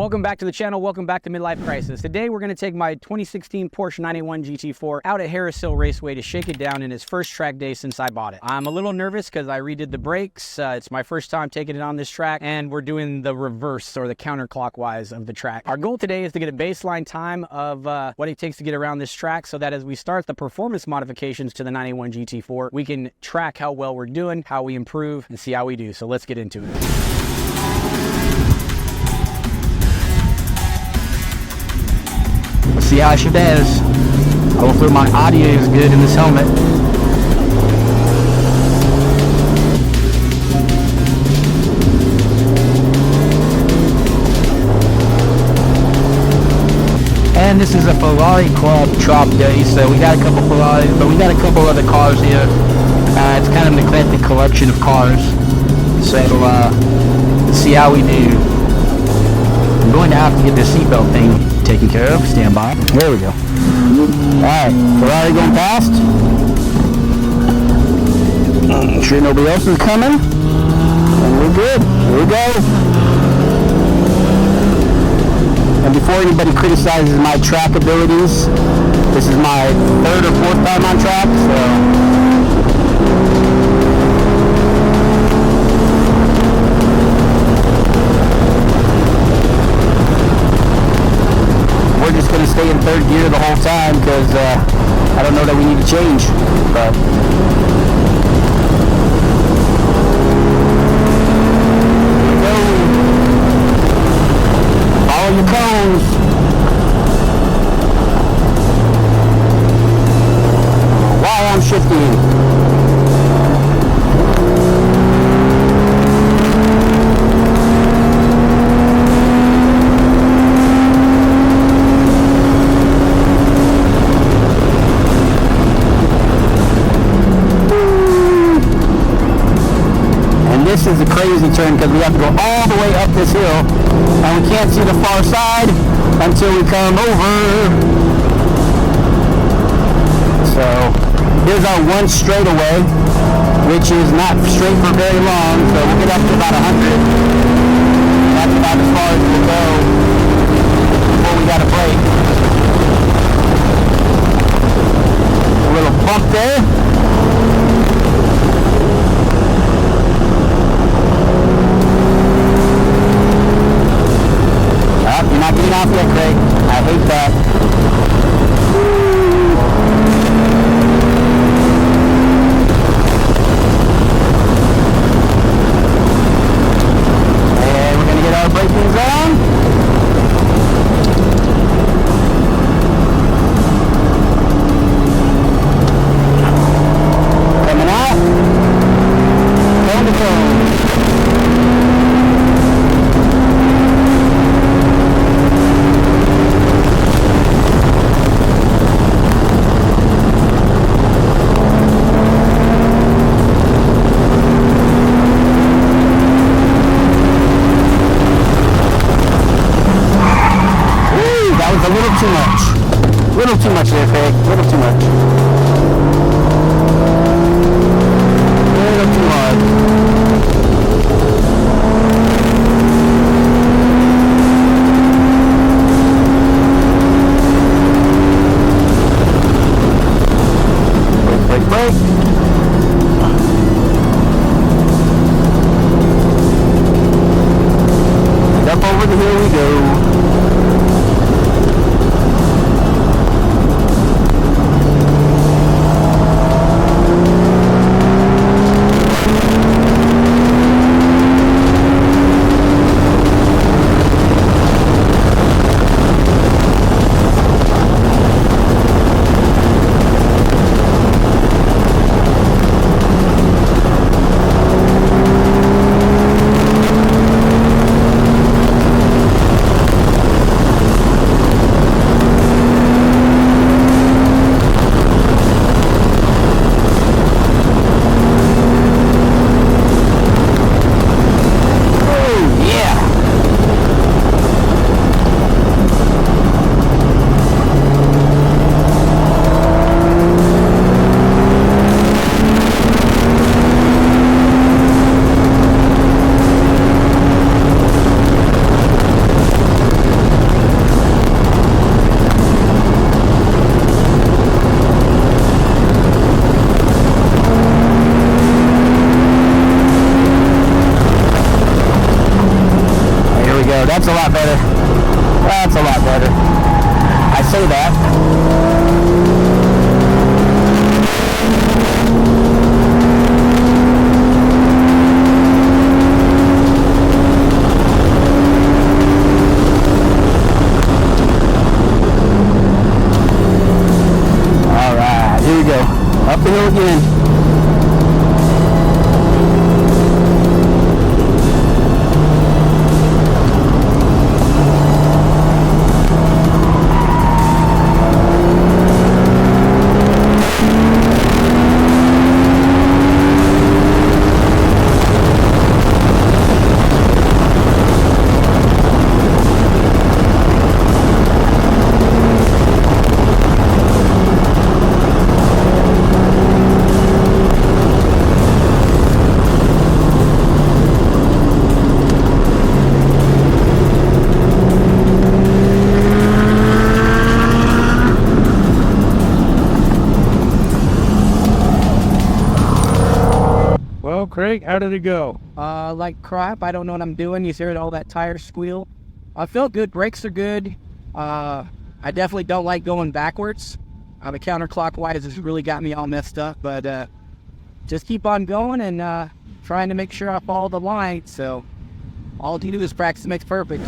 Welcome back to the channel. Welcome back to Midlife Crisis. Today we're going to take my 2016 Porsche 981 GT4 out at Harris Hill Raceway to shake it down in its first track day since I bought it. I'm a little nervous because I redid the brakes. It's my first time taking it on this track, and we're doing the reverse or the counterclockwise of the track. Our goal today is to get a baseline time of what it takes to get around this track so that as we start the performance modifications to the 981 GT4, we can track how well we're doing, how we improve, and see how we do. So let's get into it. Let's see how she does. Hopefully my audio is good in this helmet. And this is a Ferrari Club drop day, so we got a couple Ferraris, but we got a couple other cars here. It's kind of an eclectic collection of cars. So let's see how we do. I'm going to have to get the seatbelt thing taken care of. Stand by. There we go. Alright, Ferrari going fast. Make sure nobody else is coming. And we're good. Here we go. And before anybody criticizes my track abilities, this is my third or fourth time on track, so... We're just going to stay in third gear the whole time because I don't know that we need to change. But here we go. Follow your cones. While I'm shifting. This is a crazy turn because we have to go all the way up this hill and we can't see the far side until we come over. So here's our one straightaway, which is not straight for very long, so we'll get up to about 100. That's about as far as we'll go before we got a break. A little bump there. You're not getting off yet, Craig. I hate that. And we're going to get our braking on. Coming out. Going to go. A little too much. A little too much there, Craig. A little too much. A little too hard. Brake, brake, brake. Up over the hill we go. say that. Alright, here we go. Up the hill again. Well, Craig, how did it go? Like crap. I don't know what I'm doing. You heard all that tire squeal. I felt good. Brakes are good. I definitely don't like going backwards. The counterclockwise has really got me all messed up. But just keep on going and trying to make sure I follow the line. So all you do is practice makes perfect.